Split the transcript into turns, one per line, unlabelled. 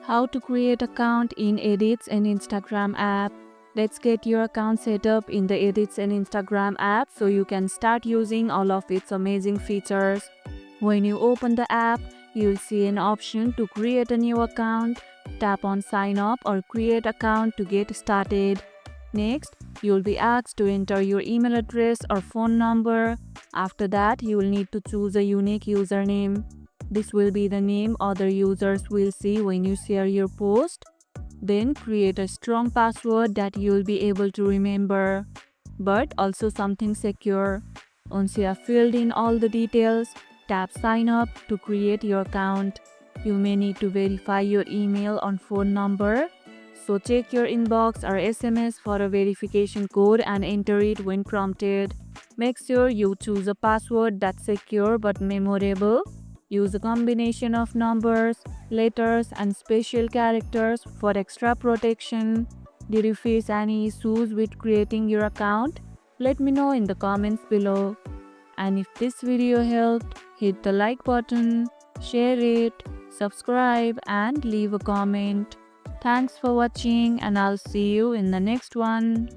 How to create account in Edits and Instagram app. Let's get your account set up in the Edits and Instagram app so you can start using all of its amazing features. When you open the app, you'll see an option to create a new account. Tap on Sign Up or Create Account to get started. Next, you'll be asked to enter your email address or phone number. After that, you will need to choose a unique username. This will be the name other users will see when you share your post. Then create a strong password that you'll be able to remember, but also something secure. Once you have filled in all the details, tap Sign Up to create your account. You may need to verify your email or phone number, so check your inbox or SMS for a verification code and enter it when prompted. Make sure you choose a password that's secure but memorable. Use a combination of numbers, letters, and special characters for extra protection. Did you face any issues with creating your account? Let me know in the comments below. And if this video helped, hit the like button, share it, subscribe, and leave a comment. Thanks for watching, and I'll see you in the next one.